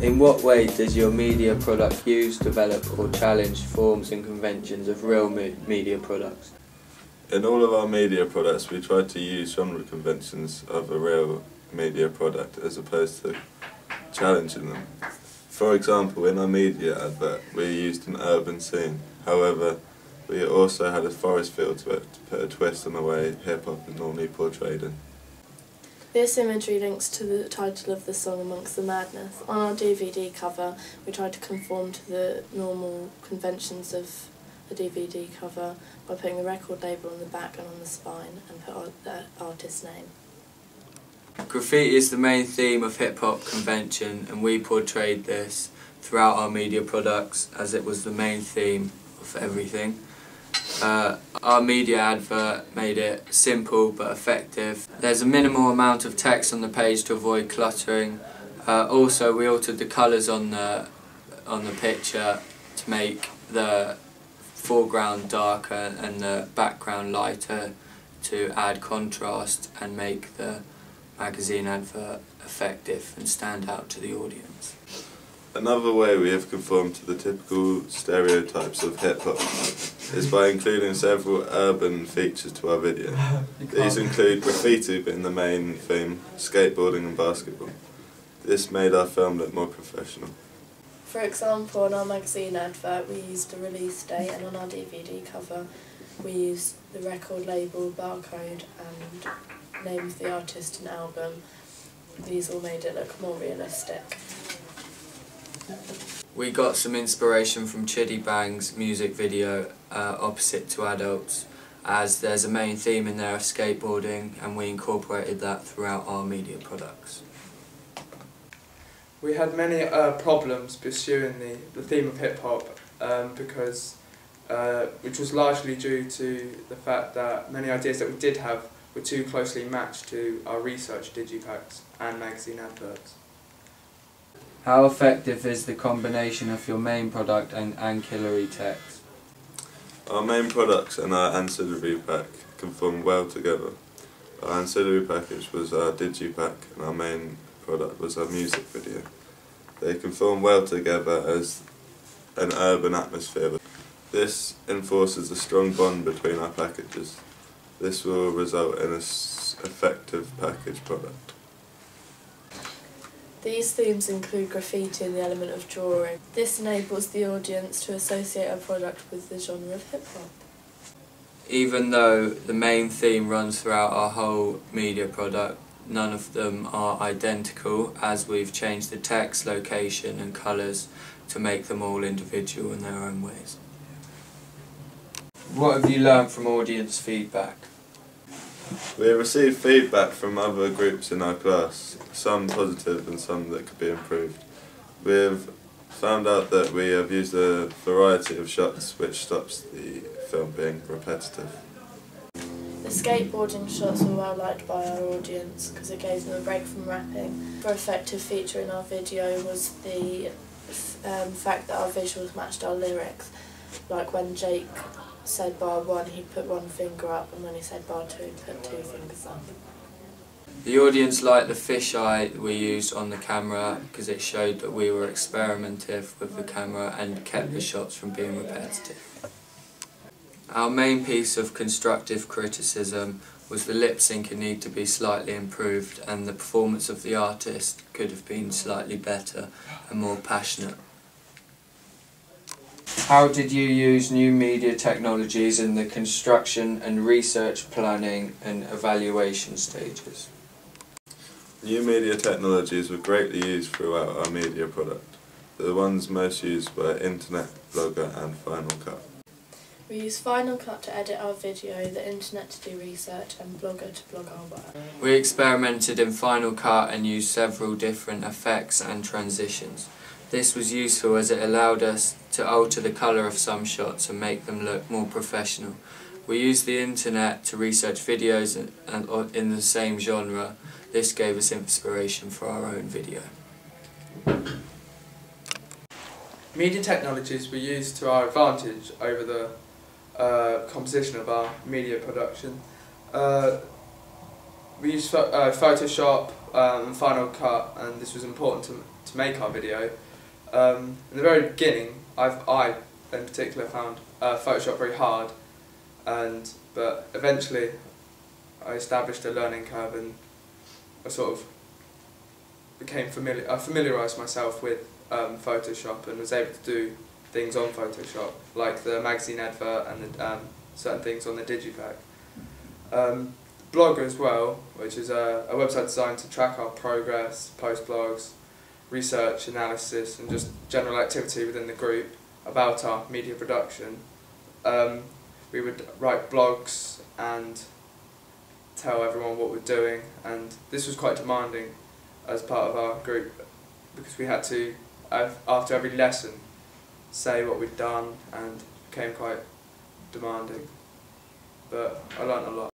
In what way does your media product use, develop or challenge forms and conventions of real media products? In all of our media products we try to use genre conventions of a real media product as opposed to challenging them. For example, in our media advert we used an urban scene, however we also had a forest feel to it to put a twist on the way hip-hop is normally portrayed in. This imagery links to the title of the song Amongst the Madness. On our DVD cover we tried to conform to the normal conventions of a DVD cover by putting the record label on the back and on the spine and put the artist's name. Graffiti is the main theme of hip-hop convention, and we portrayed this throughout our media products as it was the main theme of everything. Our media advert made it simple but effective. There's a minimal amount of text on the page to avoid cluttering. Also, we altered the colours on the picture to make the foreground darker and the background lighter to add contrast and make the magazine advert effective and stand out to the audience. Another way we have conformed to the typical stereotypes of hip-hop is by including several urban features to our video. These include graffiti being the main theme, skateboarding and basketball. This made our film look more professional. For example, on our magazine advert we used the release date, and on our DVD cover we used the record label, barcode and name of the artist and album. These all made it look more realistic. We got some inspiration from Chitty Bang's music video, Opposite to Adults, as there's a main theme in there of skateboarding, and we incorporated that throughout our media products. We had many problems pursuing the theme of hip-hop which was largely due to the fact that many ideas that we did have were too closely matched to our research digipacks and magazine adverts. How effective is the combination of your main product and ancillary text? Our main products and our ancillary pack conform well together. Our ancillary package was our digipack and our main product was our music video. They conform well together as an urban atmosphere. This enforces a strong bond between our packages. This will result in an effective package product. These themes include graffiti and the element of drawing. This enables the audience to associate our product with the genre of hip-hop. Even though the main theme runs throughout our whole media product, none of them are identical, as we've changed the text, location and colours to make them all individual in their own ways. What have you learned from audience feedback? We have received feedback from other groups in our class, some positive and some that could be improved. We have found out that we have used a variety of shots which stops the film being repetitive. The skateboarding shots were well liked by our audience because it gave them a break from rapping. A effective feature in our video was the fact that our visuals matched our lyrics. Like when Jake said bar 1, he put one finger up, and when he said bar 2, he put 2 fingers up. The audience liked the fisheye we used on the camera because it showed that we were experimentative with the camera and kept the shots from being repetitive. Our main piece of constructive criticism was the lip syncing need to be slightly improved, and the performance of the artist could have been slightly better and more passionate. How did you use new media technologies in the construction and research planning and evaluation stages? New media technologies were greatly used throughout our media product. The ones most used were Internet, Blogger and Final Cut. We used Final Cut to edit our video, the Internet to do research and Blogger to blog our work. We experimented in Final Cut and used several different effects and transitions. This was useful as it allowed us to alter the colour of some shots and make them look more professional. We used the Internet to research videos in the same genre. This gave us inspiration for our own video. Media technologies were used to our advantage over the composition of our media production. We used Photoshop and Final Cut, and this was important to make our video. In the very beginning, I in particular found Photoshop very hard, but eventually I established a learning curve and I sort of became familiar. I familiarised myself with Photoshop and was able to do things on Photoshop, like the magazine advert and the, certain things on the digipack. Blog as well, which is a website designed to track our progress, post blogs, research, analysis and just general activity within the group about our media production. We would write blogs and tell everyone what we're doing, and this was quite demanding as part of our group because we had to, after every lesson, say what we'd done, and became quite demanding. But I learnt a lot.